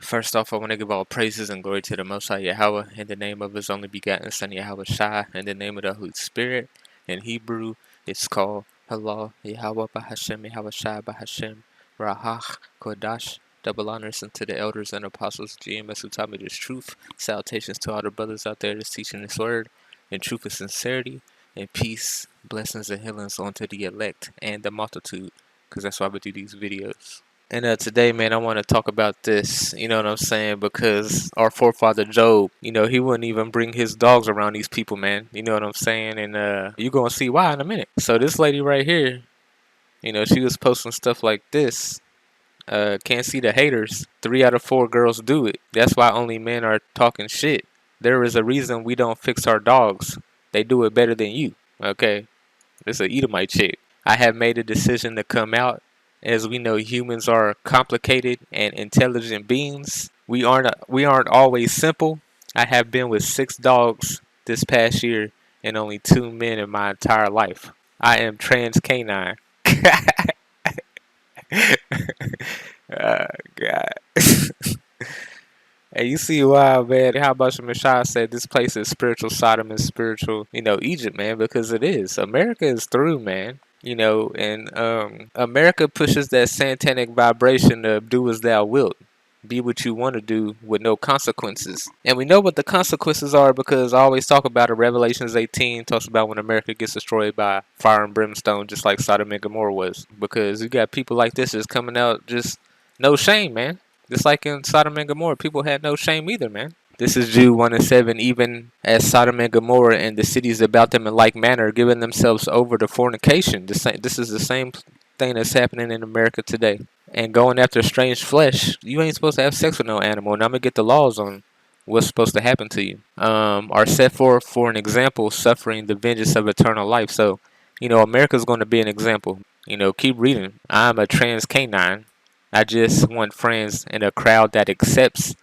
First off, I want to give all praises and glory to the Most High Yahweh in the name of His only begotten Son YAHAWASHI, in the name of the Holy Spirit. In Hebrew, it's called Allah Yahawah Bahashem Yahawashai Bahashem Rahach Kodash. Double honors unto the elders and apostles, GMS, who taught me this truth. Salutations to all the brothers out there that's teaching this word in truth and sincerity, and peace, blessings, and healings onto the elect and the multitude, because that's why we do these videos. And today, man, I want to talk about this, you know what I'm saying? Because our forefather Job, he wouldn't even bring his dogs around these people, man. You know what I'm saying? And you're going to see why in a minute. So this lady right here, she was posting stuff like this. Can't see the haters. 3 out of 4 girls do it. That's why only men are talking shit. There is a reason we don't fix our dogs. They do it better than you, okay? This is an Edomite chick. I have made a decision to come out. As we know, humans are complicated and intelligent beings. We aren't always simple. I have been with 6 dogs this past year and only 2 men in my entire life. I am trans canine. God. Hey, you see why, man? How about Shemashah said this place is spiritual Sodom and spiritual, Egypt, man, because it is. America is through, man. And America pushes that satanic vibration of do as thou wilt. Be what you want to do with no consequences. And we know what the consequences are because I always talk about it. Revelations 18 talks about when America gets destroyed by fire and brimstone, just like Sodom and Gomorrah was. Because you got people like this just coming out, just no shame, man. Just like in Sodom and Gomorrah, people had no shame either, man. This is Jude 1 and 7. Even as Sodom and Gomorrah and the cities about them in like manner, giving themselves over to fornication. This is the same thing that's happening in America today. And going after strange flesh. You ain't supposed to have sex with no animal. And I'm going to get the laws on what's supposed to happen to you. Are set forth for an example, suffering the vengeance of eternal life. So, America's going to be an example. Keep reading. I'm a trans canine. I just want friends in a crowd that accepts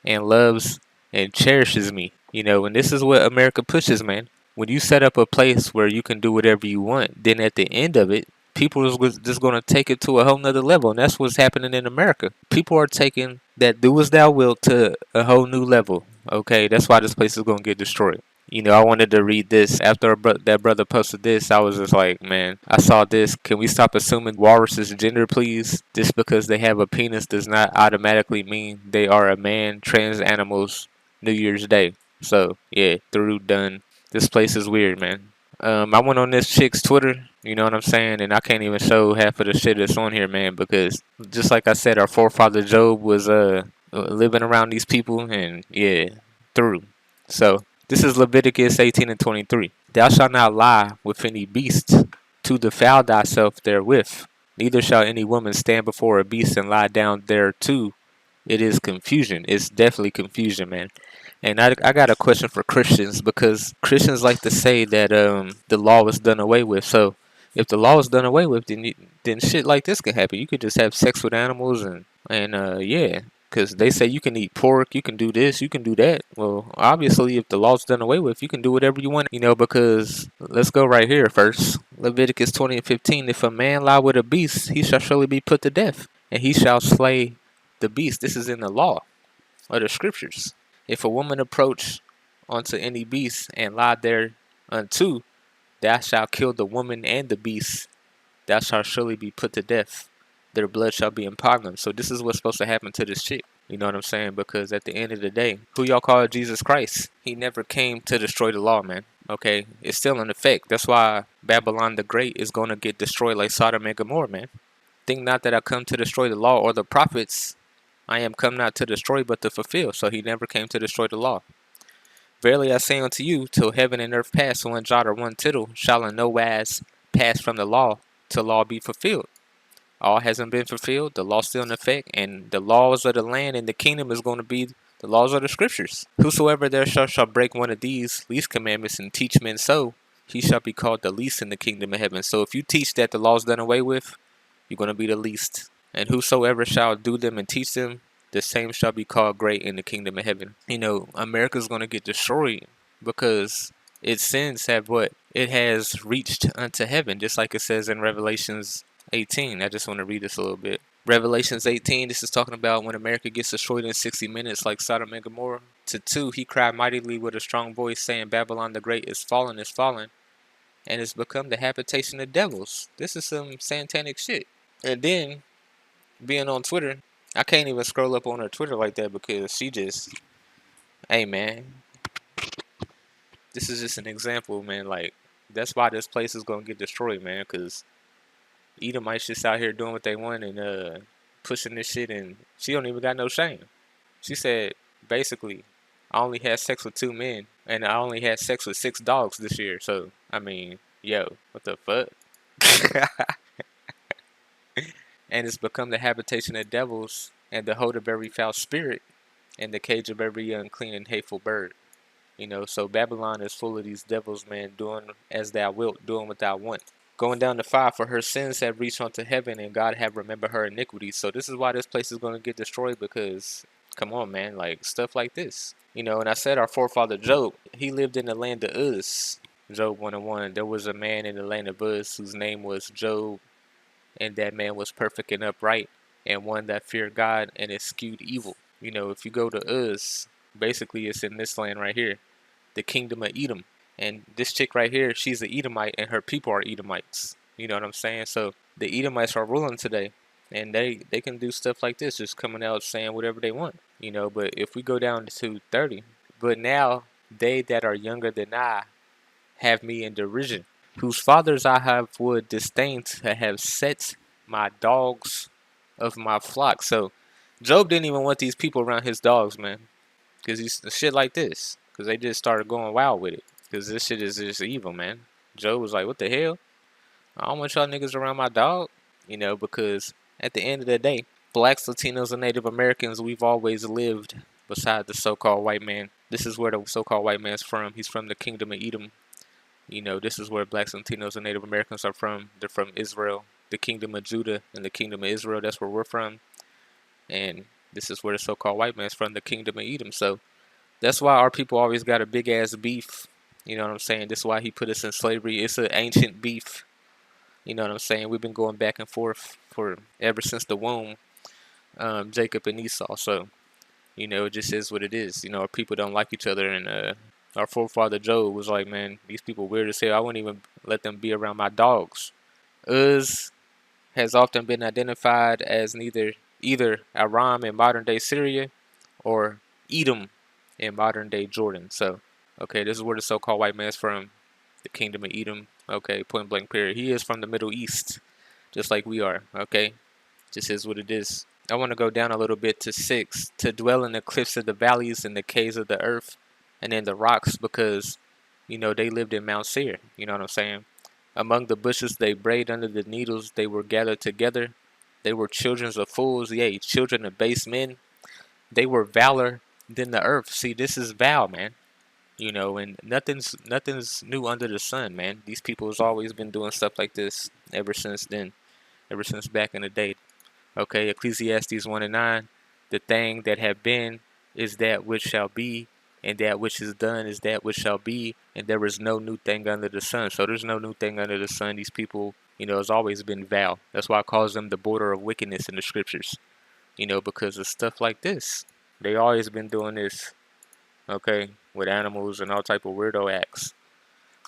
and loves and cherishes me. And this is what America pushes, man. When you set up a place where you can do whatever you want, then at the end of it, people is just going to take it to a whole nother level. And that's what's happening in America. People are taking that do as thou wilt to a whole new level. Okay, that's why this place is going to get destroyed. I wanted to read this. After that brother posted this, I was just like, man, I saw this. Can we stop assuming walruses' gender, please? Just because they have a penis does not automatically mean they are a man. Trans animals, New Year's Day. So, yeah, through, done. This place is weird, man. I went on this chick's Twitter, you know what I'm saying? And I can't even show half of the shit that's on here, man, because just like I said, our forefather Job was living around these people, and yeah, through. So, this is Leviticus 18 and 23. Thou shalt not lie with any beast to defile thyself therewith. Neither shall any woman stand before a beast and lie down thereto. It is confusion. It's definitely confusion, man. And I got a question for Christians, because Christians like to say that the law was done away with. So if the law was done away with, then shit like this can happen. You could just have sex with animals and yeah. Because they say you can eat pork, you can do this, you can do that. Well, obviously, if the law's done away with, you can do whatever you want. Because let's go right here first. Leviticus 20 and 15. If a man lie with a beast, he shall surely be put to death, and he shall slay the beast. This is in the law or the scriptures. If a woman approach unto any beast and lie thereunto, thou shalt kill the woman and the beast. Thou shalt surely be put to death. Their blood shall be upon them. So this is what's supposed to happen to this chick. You know what I'm saying? Because at the end of the day, who y'all call Jesus Christ? He never came to destroy the law, man. Okay? It's still in effect. That's why Babylon the Great is going to get destroyed like Sodom and Gomorrah, man. Think not that I come to destroy the law or the prophets. I am come not to destroy, but to fulfill. So he never came to destroy the law. Verily I say unto you, till heaven and earth pass, one jot or one tittle shall in no wise pass from the law, till law be fulfilled. All hasn't been fulfilled. The law's still in effect, and the laws of the land and the kingdom is going to be the laws of the scriptures. Whosoever there shall break one of these least commandments and teach men so, he shall be called the least in the kingdom of heaven. So if you teach that the law's done away with, you're going to be the least. And whosoever shall do them and teach them, the same shall be called great in the kingdom of heaven. America's going to get destroyed because its sins have what? It has reached unto heaven, just like it says in Revelations 18. I just want to read this a little bit. Revelations 18, this is talking about when America gets destroyed in 60 minutes like Sodom and Gomorrah. To 2, he cried mightily with a strong voice, saying, Babylon the Great is fallen, and it's become the habitation of devils. This is some satanic shit. And then, being on Twitter, I can't even scroll up on her Twitter like that because she just, hey man, this is just an example, man. Like, that's why this place is gonna get destroyed, man, because Edomites just out here doing what they want and pushing this shit, and she don't even got no shame. She said, basically, I only had sex with 2 men, and I only had sex with 6 dogs this year. So, I mean, yo, what the fuck? And it's become the habitation of devils, and the hold of every foul spirit, and the cage of every unclean and hateful bird. You know, so Babylon is full of these devils, man, doing as thou wilt, doing what thou want. Going down to 5, for her sins have reached unto heaven, and God have remembered her iniquities. So this is why this place is going to get destroyed, because, come on, man, like, stuff like this. You know, and I said our forefather Job, he lived in the land of Uz. Job 1:1. There was a man in the land of Uz whose name was Job, and that man was perfect and upright, and one that feared God and eschewed evil. You know, if you go to Uz, basically it's in this land right here, the kingdom of Edom. And this chick right here, she's an Edomite, and her people are Edomites. You know what I'm saying? So the Edomites are ruling today, and they can do stuff like this, just coming out saying whatever they want. You know, but if we go down to 30, but now they that are younger than I have me in derision, whose fathers I have would disdain to have set my dogs of my flock. So Job didn't even want these people around his dogs, man, because he's shit like this, because they just started going wild with it, because this shit is just evil, man. Job was like, what the hell? I don't want y'all niggas around my dog, you know, because at the end of the day, blacks, Latinos, and Native Americans, we've always lived beside the so-called white man. This is where the so-called white man's from. He's from the kingdom of Edom. You know, this is where blacks, Latinos, and Native Americans are from. They're from Israel, the kingdom of Judah, and the kingdom of Israel. That's where we're from. And this is where the so-called white man's from, the kingdom of Edom. So that's why our people always got a big ass beef. You know what I'm saying? This is why he put us in slavery. It's an ancient beef. You know what I'm saying? We've been going back and forth for ever since the womb, Jacob and Esau. So, you know, it just is what it is. You know, our people don't like each other, and our forefather Job was like, man, these people weird as hell. I wouldn't even let them be around my dogs. Uz has often been identified as either Aram in modern day Syria or Edom in modern day Jordan. So, okay, this is where the so-called white man's from, the kingdom of Edom. Okay, point blank period. He is from the Middle East, just like we are. Okay, just is what it is. I want to go down a little bit to 6, to dwell in the cliffs of the valleys and the caves of the earth and in the rocks, because, you know, they lived in Mount Seir. You know what I'm saying? Among the bushes they brayed, under the needles they were gathered together. They were children of fools, yea, children of base men. They were valor than the earth. See, this is Val, man. You know, and nothing's new under the sun, man. These people has always been doing stuff like this ever since then, ever since back in the day. Okay, Ecclesiastes 1:9, the thing that have been is that which shall be, and that which is done is that which shall be, and there is no new thing under the sun. So there's no new thing under the sun. These people, you know, has always been Val. That's why I calls them the border of wickedness in the scriptures. You know, because of stuff like this. They always been doing this, okay, with animals and all type of weirdo acts.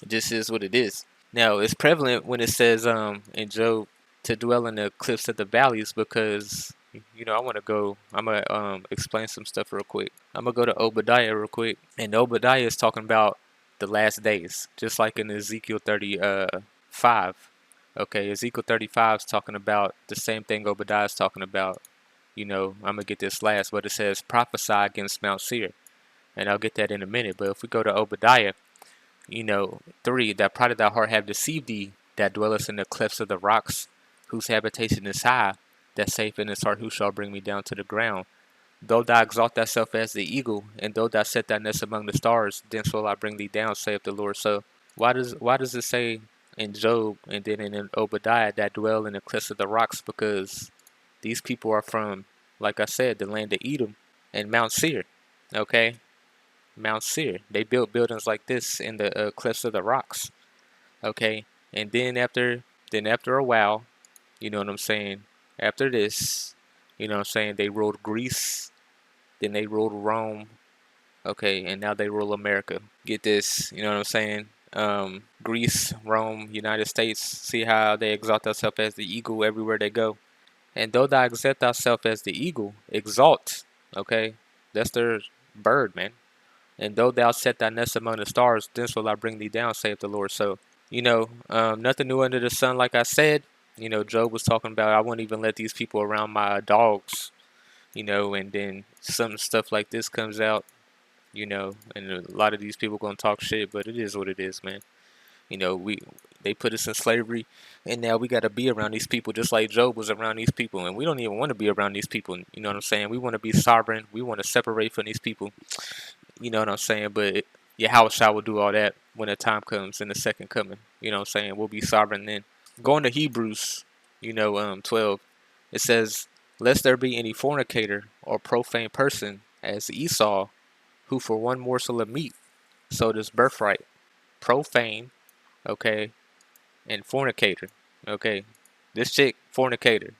It just is what it is. Now, it's prevalent when it says in Job to dwell in the cliffs of the valleys, because, you know, I'm going to explain some stuff real quick. I'm going to go to Obadiah real quick. And Obadiah is talking about the last days, just like in Ezekiel 35. Okay, Ezekiel 35 is talking about the same thing Obadiah is talking about. You know, I'm going to get this last, but it says prophesy against Mount Seir. And I'll get that in a minute. But if we go to Obadiah, you know, 3, that pride of thy heart have deceived thee, that dwellest in the clefts of the rocks, whose habitation is high, that saith in his heart, who shall bring me down to the ground? Though thou exalt thyself as the eagle, and though thou set thy nest among the stars, then shall I bring thee down, saith the Lord. So why does it say in Job and then in Obadiah that dwell in the clefts of the rocks? Because these people are from, like I said, the land of Edom and Mount Seir. Okay, Mount Seir. They built buildings like this in the cliffs of the rocks. Okay, and then after a while, you know what I'm saying, After this, you know what I'm saying, they ruled Greece, then they ruled Rome, okay, and now they rule America. Get this, you know what I'm saying? Greece, Rome, United States, see how they exalt themselves as the eagle everywhere they go. And though thou exalt thyself as the eagle, exalt, okay? That's their bird, man. And though thou set thy nest among the stars, thence will I bring thee down, saith the Lord. So, nothing new under the sun, like I said. Job was talking about, I won't even let these people around my dogs, and then some stuff like this comes out, and a lot of these people gonna talk shit, but it is what it is, man. They put us in slavery, and now we gotta be around these people just like Job was around these people, and we don't even want to be around these people. You know what I'm saying? We want to be sovereign. We want to separate from these people. You know what I'm saying? But Yahawashi will do all that when the time comes in the second coming. You know what I'm saying? We'll be sovereign then. Going to Hebrews, 12, it says, "Lest there be any fornicator or profane person as Esau, who for one morsel of meat sold his birthright." Profane, okay, and fornicator, okay. This chick, fornicator,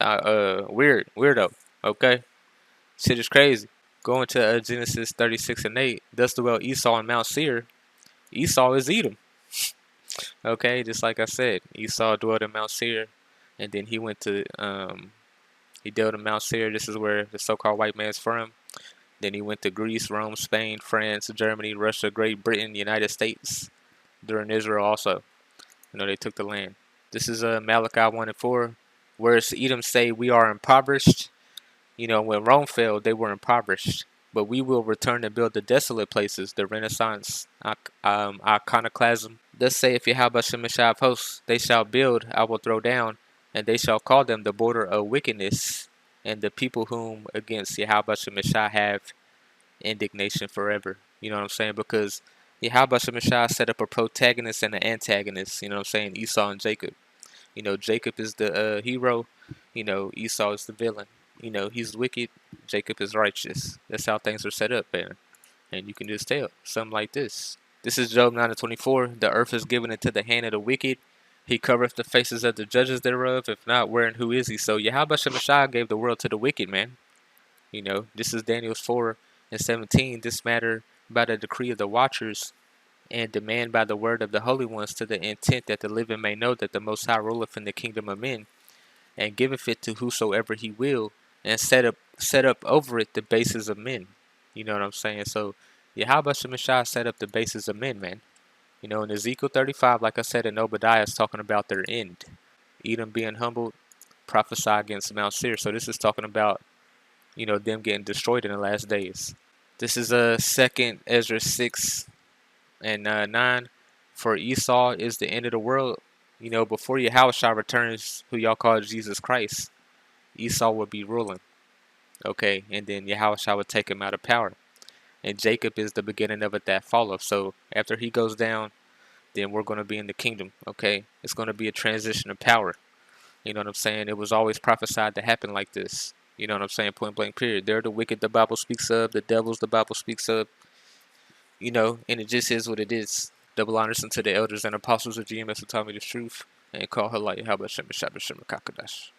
weirdo, okay. Shit is crazy. Going to Genesis 36:8. Thus dwelt Esau in Mount Seir. Esau is Edom. Okay, just like I said, Esau dwelt in Mount Seir, and then he dwelt in Mount Seir. This is where the so-called white man's from. Then he went to Greece, Rome, Spain, France, Germany, Russia, Great Britain, United States, during Israel also. They took the land. This is Malachi 1:4, whereas Edom say we are impoverished. When Rome fell, they were impoverished. But we will return and build the desolate places, the Renaissance iconoclasm. Thus saith Yahweh Shemeshai of hosts, they shall build, I will throw down, and they shall call them the border of wickedness, and the people whom against Yahweh Shemeshai have indignation forever. You know what I'm saying? Because Yahweh Shemeshai set up a protagonist and an antagonist, you know what I'm saying? Esau and Jacob. Jacob is the hero, Esau is the villain. He's wicked, Jacob is righteous. That's how things are set up, man. And you can just tell, something like this. This is Job 9:24. The earth is given into the hand of the wicked. He covereth the faces of the judges thereof. If not, where and who is he? So Yahweh Shemeshai gave the world to the wicked, man. This is Daniel 4:17. This matter by the decree of the watchers, and demand by the word of the holy ones, to the intent that the living may know that the Most High ruleth in the kingdom of men, and giveth it to whosoever he will, and set up over it the bases of men. You know what I'm saying? So Yahweh Shemeshai set up the bases of men, man. In Ezekiel 35, like I said, in Obadiah, is talking about their end. Edom being humbled, prophesy against Mount Seir. So this is talking about, them getting destroyed in the last days. This is a second Ezra 6:9. For Esau is the end of the world. Before Yahawashi returns, who y'all call Jesus Christ, Esau will be ruling. Okay, and then Yahawashi would take him out of power. And Jacob is the beginning of it that followeth. So after he goes down, then we're going to be in the kingdom. Okay, it's going to be a transition of power. You know what I'm saying? It was always prophesied to happen like this. You know what I'm saying? Point blank period. They're the wicked the Bible speaks of, the devils the Bible speaks of. And it just is what it is. Double honors unto the elders and apostles of GMS who taught me the truth, and call her like how about Shema Shabbat Shema Kakadash.